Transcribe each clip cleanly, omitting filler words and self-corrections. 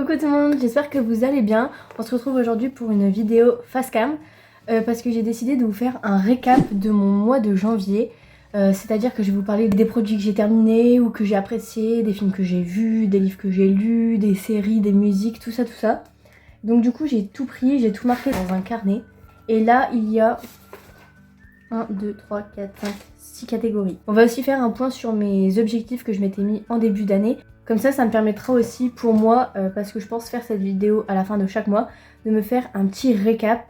Coucou tout le monde, j'espère que vous allez bien. On se retrouve aujourd'hui pour une vidéo face cam parce que j'ai décidé de vous faire un récap de mon mois de janvier. C'est-à-dire que je vais vous parler des produits que j'ai terminés ou que j'ai appréciés, des films que j'ai vus, des livres que j'ai lus, des séries, des musiques, tout ça, tout ça. Donc du coup j'ai tout pris, j'ai tout marqué dans un carnet. Et là il y a 1, 2, 3, 4, 5, 6 catégories. On va aussi faire un point sur mes objectifs que je m'étais mis en début d'année. Comme ça me permettra aussi pour moi, parce que je pense faire cette vidéo à la fin de chaque mois, de me faire un petit récap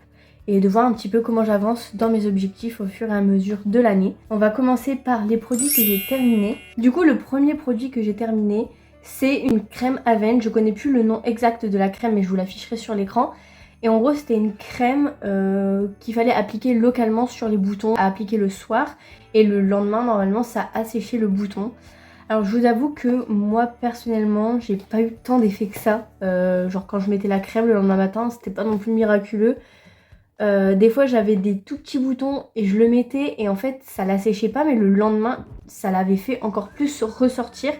et de voir un petit peu comment j'avance dans mes objectifs au fur et à mesure de l'année. On va commencer par les produits que j'ai terminés. Du coup, le premier produit que j'ai terminé, c'est une crème Avène. Je connais plus le nom exact de la crème, mais je vous l'afficherai sur l'écran. Et en gros, c'était une crème qu'il fallait appliquer localement sur les boutons, à appliquer le soir. Et le lendemain, normalement, ça asséchait le bouton. Alors je vous avoue que moi personnellement j'ai pas eu tant d'effet que ça, genre quand je mettais la crème le lendemain matin c'était pas non plus miraculeux. Des fois j'avais des tout petits boutons et je le mettais et en fait ça l'asséchait pas, mais le lendemain ça l'avait fait encore plus ressortir.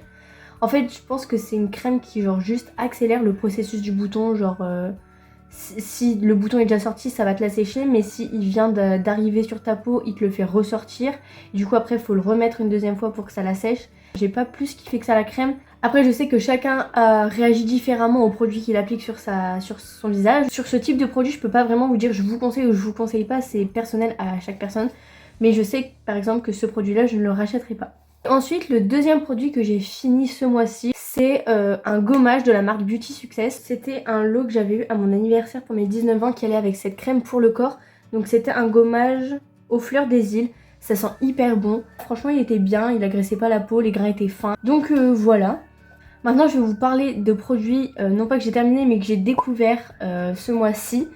En fait je pense que c'est une crème qui genre juste accélère le processus du bouton, genre si le bouton est déjà sorti ça va te l'assécher, mais si il vient d'arriver sur ta peau il te le fait ressortir. Du coup après il faut le remettre une deuxième fois pour que ça l'assèche. J'ai pas plus kiffé que ça la crème. Après je sais que chacun réagit différemment aux produits qu'il applique sur son visage. Sur ce type de produit je peux pas vraiment vous dire je vous conseille ou je vous conseille pas, c'est personnel à chaque personne. Mais je sais par exemple que ce produit là je ne le rachèterai pas. Ensuite le deuxième produit que j'ai fini ce mois-ci, c'est un gommage de la marque Beauty Success. C'était un lot que j'avais eu à mon anniversaire pour mes 19 ans qui allait avec cette crème pour le corps. Donc c'était un gommage aux fleurs des îles. Ça sent hyper bon. Franchement il était bien, il agressait pas la peau, les grains étaient fins. Donc voilà. Maintenant je vais vous parler de produits, non pas que j'ai terminé mais que j'ai découvert ce mois-ci.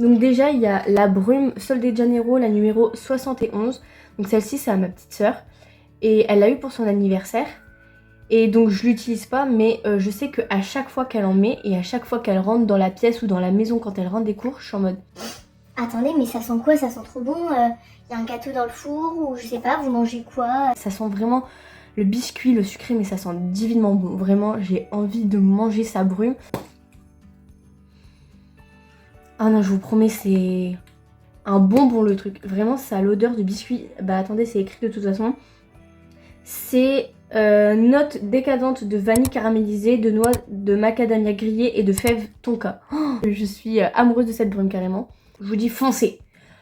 Donc déjà il y a la brume Sol de Janeiro, la numéro 71. Donc celle-ci c'est à ma petite sœur. Et elle l'a eu pour son anniversaire. Et donc je l'utilise pas, mais je sais qu'à chaque fois qu'elle en met et à chaque fois qu'elle rentre dans la pièce ou dans la maison quand elle rentre des cours, je suis en mode... Attendez, mais ça sent quoi? Ça sent trop bon. Y a un gâteau dans le four ou je sais pas, vous mangez quoi? Ça sent vraiment le biscuit, le sucré, mais ça sent divinement bon. Vraiment, j'ai envie de manger sa brume. Ah non, je vous promets, c'est un bonbon le truc. Vraiment, ça a l'odeur de biscuit. Bah attendez, c'est écrit de toute façon. C'est note décadente de vanille caramélisée, de noix de macadamia grillée et de fèves tonka. Oh, je suis amoureuse de cette brume carrément. Je vous dis foncez.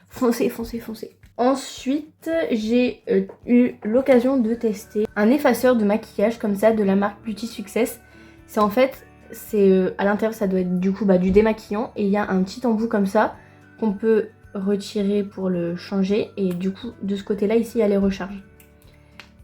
Foncez, foncez, foncez. Ensuite, j'ai eu l'occasion de tester un effaceur de maquillage comme ça de la marque Beauty Success. C'est en fait, à l'intérieur ça doit être du coup du démaquillant et il y a un petit embout comme ça qu'on peut retirer pour le changer et du coup de ce côté là ici il y a les recharges.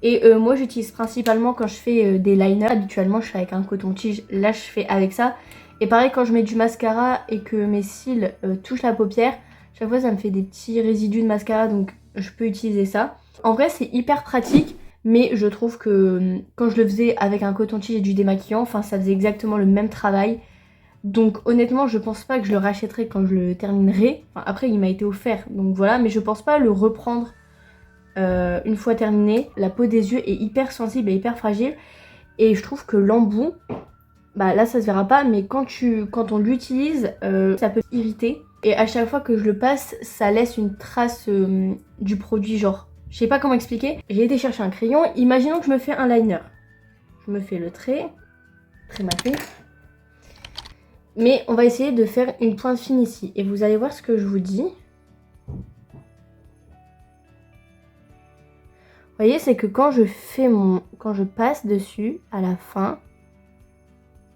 Et moi j'utilise principalement quand je fais des liners. Habituellement je fais avec un coton-tige, là je fais avec ça. Et pareil quand je mets du mascara et que mes cils touchent la paupière, chaque fois ça me fait des petits résidus de mascara, donc je peux utiliser ça. En vrai c'est hyper pratique, mais je trouve que quand je le faisais avec un coton-tige et du démaquillant, enfin ça faisait exactement le même travail. Donc honnêtement je pense pas que je le rachèterai quand je le terminerai. Enfin, après il m'a été offert donc voilà, mais je pense pas le reprendre une fois terminé. La peau des yeux est hyper sensible et hyper fragile. Et je trouve que l'embout, bah là ça se verra pas, mais quand on l'utilise, ça peut irriter. Et à chaque fois que je le passe, ça laisse une trace du produit, genre, je sais pas comment expliquer. J'ai été chercher un crayon, imaginons que je me fais un liner. Je me fais le trait maté. Mais on va essayer de faire une pointe fine ici. Et vous allez voir ce que je vous dis. Vous voyez, c'est que quand je passe dessus, à la fin,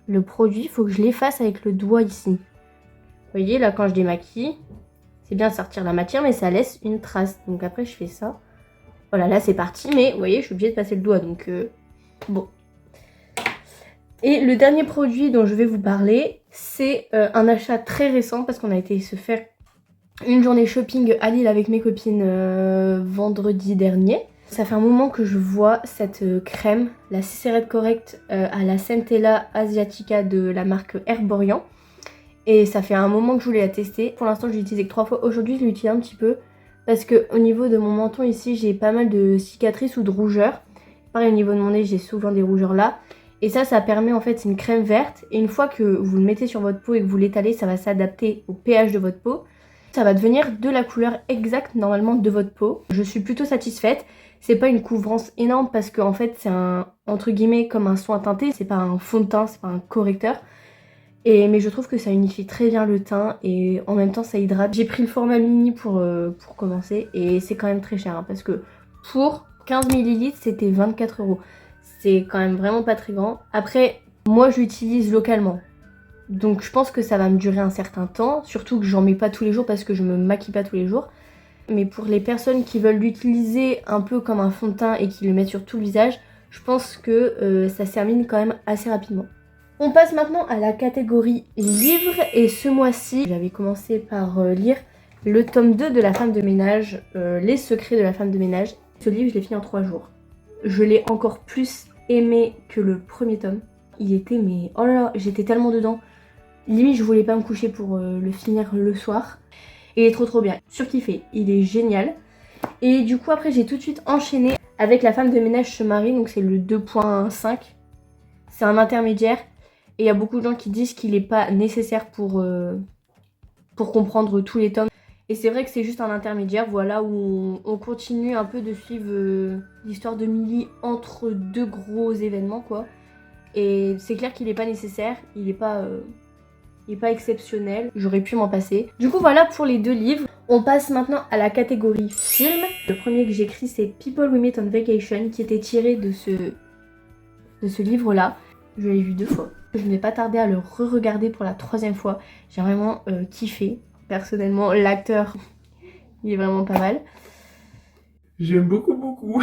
le produit, il faut que je l'efface avec le doigt ici. Vous voyez, là, quand je démaquille, c'est bien de sortir la matière, mais ça laisse une trace. Donc après, je fais ça. Voilà, là, c'est parti, mais vous voyez, je suis obligée de passer le doigt, donc bon. Et le dernier produit dont je vais vous parler, c'est un achat très récent, parce qu'on a été se faire une journée shopping à Lille avec mes copines vendredi dernier. Ça fait un moment que je vois cette crème, la Cicérette Correct à la Centella Asiatica de la marque Herborian. Et ça fait un moment que je voulais la tester. Pour l'instant je l'ai utilisée que 3 fois. Aujourd'hui je l'utilise un petit peu parce que au niveau de mon menton ici j'ai pas mal de cicatrices ou de rougeurs. Pareil au niveau de mon nez j'ai souvent des rougeurs là. Et ça permet en fait, c'est une crème verte. Et une fois que vous le mettez sur votre peau et que vous l'étalez, ça va s'adapter au pH de votre peau. Ça va devenir de la couleur exacte normalement de votre peau. Je suis plutôt satisfaite. C'est pas une couvrance énorme parce que en fait c'est un, entre guillemets, comme un soin teinté. C'est pas un fond de teint, c'est pas un correcteur. Mais je trouve que ça unifie très bien le teint et en même temps ça hydrate. J'ai pris le format mini pour commencer et c'est quand même très cher hein, parce que pour 15 ml c'était 24 €. C'est quand même vraiment pas très grand. Après, moi je l'utilise localement. Donc je pense que ça va me durer un certain temps. Surtout que j'en mets pas tous les jours parce que je me maquille pas tous les jours. Mais pour les personnes qui veulent l'utiliser un peu comme un fond de teint et qui le mettent sur tout le visage, je pense que ça se termine quand même assez rapidement. On passe maintenant à la catégorie livres. Et ce mois-ci, j'avais commencé par lire le tome 2 de La femme de ménage, Les secrets de la femme de ménage. Ce livre, je l'ai fini en 3 jours. Je l'ai encore plus aimé que le premier tome. Il était mais oh là là, j'étais tellement dedans. Limite je voulais pas me coucher pour le finir le soir. Il est trop bien, surkiffé, il est génial. Et du coup après j'ai tout de suite enchaîné avec La femme de ménage se marie, donc c'est le 2.5. C'est un intermédiaire et il y a beaucoup de gens qui disent qu'il n'est pas nécessaire pour comprendre tous les tomes. Et c'est vrai que c'est juste un intermédiaire, voilà, où on continue un peu de suivre l'histoire de Millie entre deux gros événements, quoi. Et c'est clair qu'il n'est pas nécessaire, il n'est pas exceptionnel, j'aurais pu m'en passer. Du coup, voilà pour les 2 livres. On passe maintenant à la catégorie film. Le premier que j'ai écrit, c'est People We Meet on Vacation, qui était tiré de ce livre-là. Je l'ai vu 2 fois. Je ne vais pas tarder à le re-regarder pour la 3e fois. J'ai vraiment kiffé. Personnellement, l'acteur, il est vraiment pas mal. J'aime beaucoup.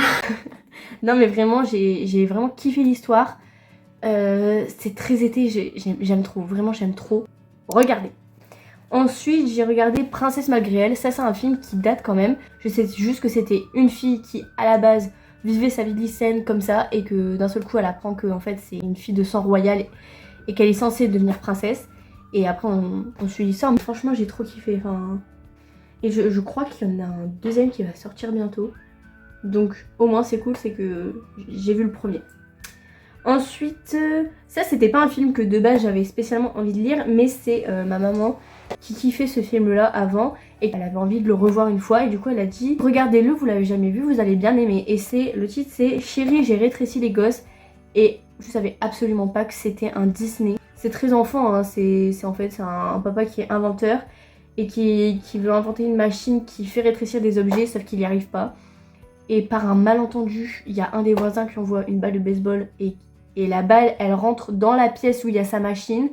Non mais vraiment, j'ai vraiment kiffé l'histoire. C'est très été, j'aime trop, vraiment j'aime trop. Regardez. Ensuite, j'ai regardé Princesse malgré elle. Ça, c'est un film qui date quand même. Je sais juste que c'était une fille qui, à la base, vivait sa vie de lycéenne comme ça et que d'un seul coup, elle apprend que en fait, c'est une fille de sang royal et qu'elle est censée devenir princesse. Et après, on suit l'histoire. Mais franchement, j'ai trop kiffé. Enfin... Et je crois qu'il y en a un 2e qui va sortir bientôt. Donc, au moins, c'est cool, c'est que j'ai vu le premier. Ensuite, ça c'était pas un film que de base j'avais spécialement envie de lire, mais c'est ma maman qui kiffait ce film-là avant et elle avait envie de le revoir une fois et du coup elle a dit regardez-le, vous l'avez jamais vu, vous allez bien aimer. Et le titre c'est Chérie, j'ai rétréci les gosses et je savais absolument pas que c'était un Disney. C'est très enfant, hein. C'est en fait c'est un papa qui est inventeur et qui veut inventer une machine qui fait rétrécir des objets sauf qu'il n'y arrive pas. Et par un malentendu, il y a un des voisins qui envoie une balle de baseball et la balle, elle rentre dans la pièce où il y a sa machine.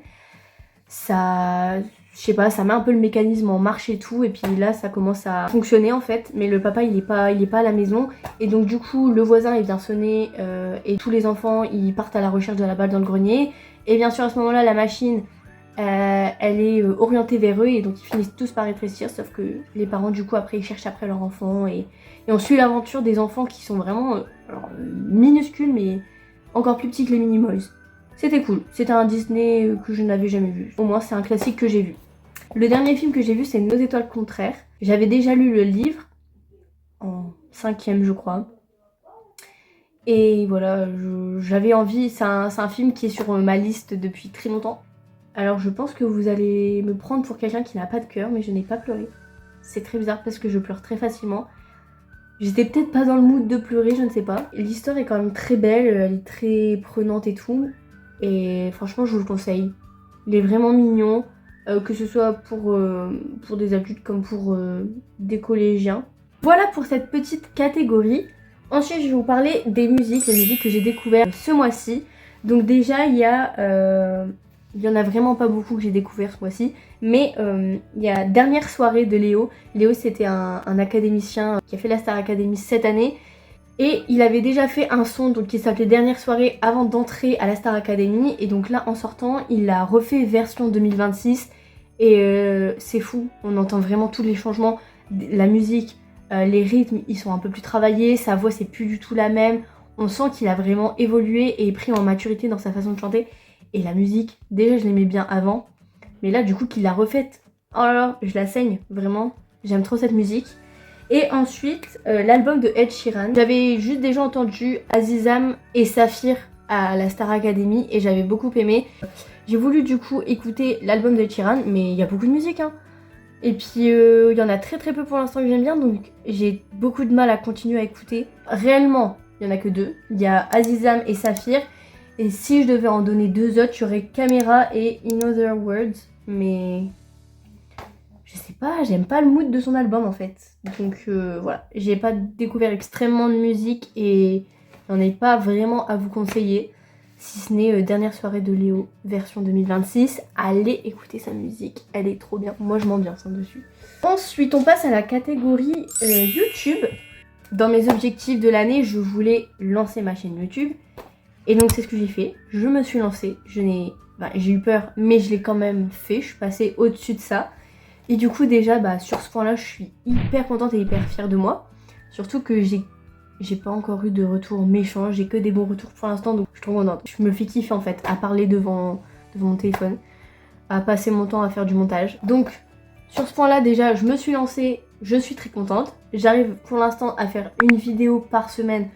Ça, je sais pas, ça met un peu le mécanisme en marche et tout. Et puis là, ça commence à fonctionner en fait. Mais le papa, il est pas à la maison. Et donc du coup, le voisin, il vient sonner. Et tous les enfants, ils partent à la recherche de la balle dans le grenier. Et bien sûr, à ce moment-là, la machine, elle est orientée vers eux. Et donc ils finissent tous par rétrécir. Sauf que les parents, du coup, après, ils cherchent après leur enfant. Et on suit l'aventure des enfants qui sont vraiment minuscules, mais encore plus petits que les Minimoys. C'était cool, c'était un Disney que je n'avais jamais vu. Au moins c'est un classique que j'ai vu. Le dernier film que j'ai vu c'est Nos étoiles contraires. J'avais déjà lu le livre, en 5e je crois. Et voilà, j'avais envie, c'est un film qui est sur ma liste depuis très longtemps. Alors je pense que vous allez me prendre pour quelqu'un qui n'a pas de cœur, mais je n'ai pas pleuré. C'est très bizarre parce que je pleure très facilement. J'étais peut-être pas dans le mood de pleurer, je ne sais pas. L'histoire est quand même très belle, elle est très prenante et tout. Et franchement, je vous le conseille. Il est vraiment mignon, que ce soit pour des adultes comme pour des collégiens. Voilà pour cette petite catégorie. Ensuite, je vais vous parler des musiques, les musiques que j'ai découvertes ce mois-ci. Donc déjà, il y en a vraiment pas beaucoup que j'ai découvert ce mois-ci. Mais il y a Dernière soirée de Léo. Léo, c'était un académicien qui a fait la Star Academy cette année. Et il avait déjà fait un son donc, qui s'appelait Dernière soirée avant d'entrer à la Star Academy. Et donc là, en sortant, il l'a refait version 2026. Et c'est fou, on entend vraiment tous les changements. La musique, les rythmes, ils sont un peu plus travaillés. Sa voix, c'est plus du tout la même. On sent qu'il a vraiment évolué et pris en maturité dans sa façon de chanter. Et la musique, déjà je l'aimais bien avant. Mais là, du coup, qu'il l'a refaite, oh là là, je la saigne, vraiment. J'aime trop cette musique. Et ensuite, l'album de Ed Sheeran. J'avais juste déjà entendu Azizam et Saphir à la Star Academy et j'avais beaucoup aimé. J'ai voulu du coup écouter l'album de Sheeran, mais il y a beaucoup de musique hein. Et puis il y en a très peu pour l'instant que j'aime bien, donc j'ai beaucoup de mal à continuer à écouter. Réellement, il y en a que 2. Il y a Azizam et Saphir. Et si je devais en donner 2 autres, j'aurais Camera et In Other Words. Mais je sais pas, j'aime pas le mood de son album en fait. Donc voilà, j'ai pas découvert extrêmement de musique et j'en ai pas vraiment à vous conseiller. Si ce n'est Dernière soirée de Léo, version 2026. Allez écouter sa musique, elle est trop bien. Moi je m'ambiance dessus. Ensuite on passe à la catégorie YouTube. Dans mes objectifs de l'année, je voulais lancer ma chaîne YouTube. Et donc c'est ce que j'ai fait. Je me suis lancée. J'ai eu peur, mais je l'ai quand même fait. Je suis passée au-dessus de ça. Et du coup déjà sur ce point-là, je suis hyper contente et hyper fière de moi. Surtout que j'ai pas encore eu de retour méchant, j'ai que des bons retours pour l'instant, donc je suis trop contente. Je me fais kiffer en fait à parler devant mon téléphone, à passer mon temps à faire du montage. Donc sur ce point-là déjà, je me suis lancée, je suis très contente. J'arrive pour l'instant à faire une vidéo par semaine,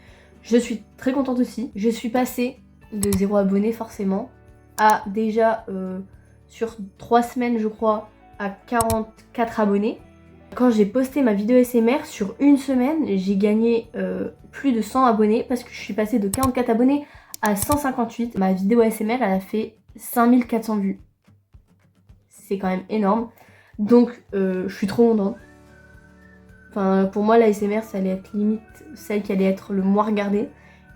je suis très contente aussi. Je suis passée de 0 abonné forcément à déjà sur 3 semaines je crois à 44 abonnés. Quand j'ai posté ma vidéo SMR, sur une semaine, j'ai gagné plus de 100 abonnés parce que je suis passée de 44 abonnés à 158. Ma vidéo SMR, elle a fait 5400 vues. C'est quand même énorme. Donc, je suis trop contente. Enfin, pour moi, la SMR, ça allait être limite celle qui allait être le moins regardée.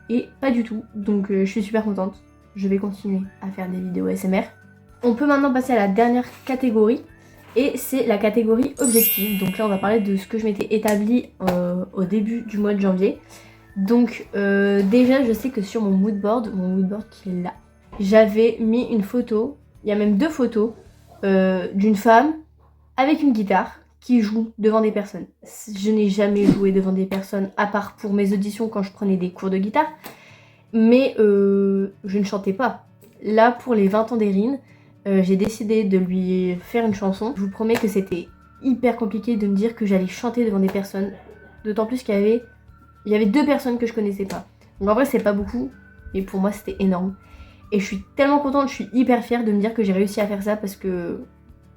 Et pas du tout. Donc, je suis super contente. Je vais continuer à faire des vidéos SMR. On peut maintenant passer à la dernière catégorie. Et c'est la catégorie objectif. Donc là on va parler de ce que je m'étais établi au début du mois de janvier. Donc déjà je sais que sur mon moodboard qui est là, j'avais mis une photo, il y a même 2 photos d'une femme avec une guitare qui joue devant des personnes. Je n'ai jamais joué devant des personnes à part pour mes auditions quand je prenais des cours de guitare. Mais je ne chantais pas. Là pour les 20 ans d'Erin, j'ai décidé de lui faire une chanson. Je vous promets que c'était hyper compliqué de me dire que j'allais chanter devant des personnes. D'autant plus qu'il y avait 2 personnes que je connaissais pas. Donc en vrai c'est pas beaucoup, mais pour moi c'était énorme. Et je suis tellement contente, je suis hyper fière de me dire que j'ai réussi à faire ça parce que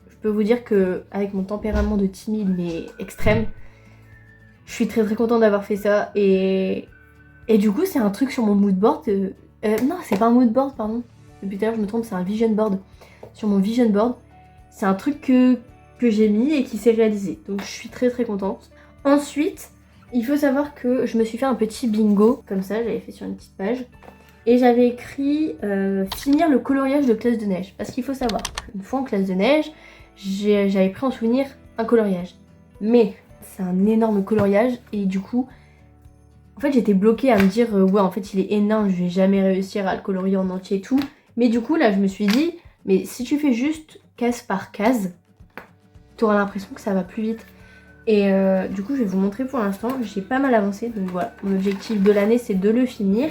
je peux vous dire que avec mon tempérament de timide mais extrême, je suis très contente d'avoir fait ça. Et du coup c'est un truc sur mon moodboard. Non c'est pas un moodboard pardon. Depuis tout à l'heure je me trompe, c'est un vision board. Sur mon vision board, c'est un truc que j'ai mis et qui s'est réalisé. Donc je suis très contente. Ensuite, il faut savoir que je me suis fait un petit bingo, comme ça, j'avais fait sur une petite page. Et j'avais écrit finir le coloriage de classe de neige. Parce qu'il faut savoir, une fois en classe de neige, j'avais pris en souvenir un coloriage. Mais c'est un énorme coloriage et du coup, en fait j'étais bloquée à me dire ouais en fait il est énorme, je vais jamais réussir à le colorier en entier et tout. Mais du coup là je me suis dit, mais si tu fais juste case par case, tu auras l'impression que ça va plus vite. Et du coup je vais vous montrer pour l'instant, j'ai pas mal avancé. Donc voilà, mon objectif de l'année c'est de le finir.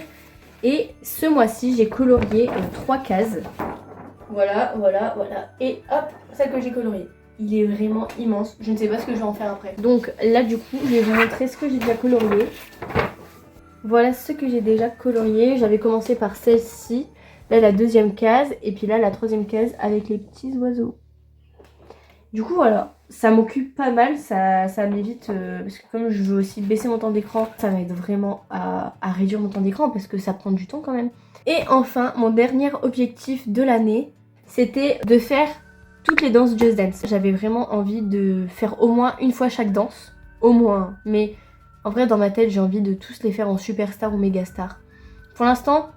Et ce mois-ci j'ai colorié 3 cases. Voilà. Et hop, celle que j'ai coloriée. Il est vraiment immense, je ne sais pas ce que je vais en faire après. Donc là du coup je vais vous montrer ce que j'ai déjà colorié. Voilà ce que j'ai déjà colorié. J'avais commencé par celle-ci. Là la 2e case et puis là la 3e case avec les petits oiseaux. Du coup voilà, ça m'occupe pas mal, ça m'évite, parce que comme je veux aussi baisser mon temps d'écran, ça m'aide vraiment à réduire mon temps d'écran parce que ça prend du temps quand même. Et enfin, mon dernier objectif de l'année, c'était de faire toutes les danses Just Dance. J'avais vraiment envie de faire au moins une fois chaque danse, au moins. Mais en vrai dans ma tête j'ai envie de tous les faire en superstar ou mégastar. Pour l'instant,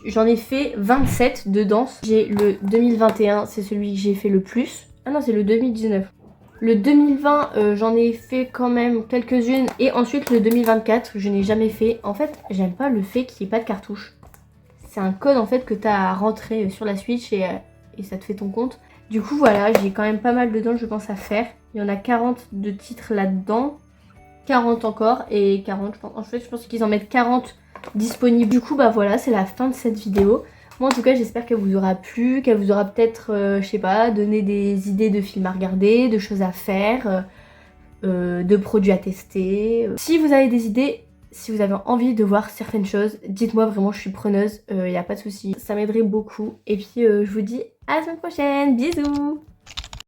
j'en ai fait 27 de danse. J'ai le 2021, c'est celui que j'ai fait le plus. Ah non, c'est le 2019. Le 2020, j'en ai fait quand même quelques-unes. Et ensuite, le 2024, je n'ai jamais fait. En fait, j'aime pas le fait qu'il n'y ait pas de cartouche. C'est un code en fait que tu as à rentrer sur la Switch et ça te fait ton compte. Du coup, voilà, j'ai quand même pas mal de danses, je pense, à faire. Il y en a 40 de titres là-dedans. 40 encore et 40, en fait, je pense qu'ils en mettent 40 disponible. Du coup voilà, c'est la fin de cette vidéo. Moi en tout cas j'espère qu'elle vous aura plu, qu'elle vous aura peut-être je sais pas, donné des idées de films à regarder, de choses à faire, de produits à tester. Si vous avez des idées, Si vous avez envie de voir certaines choses, dites-moi, vraiment je suis preneuse, y a pas de souci. Ça m'aiderait beaucoup. Et puis je vous dis à la semaine prochaine, bisous.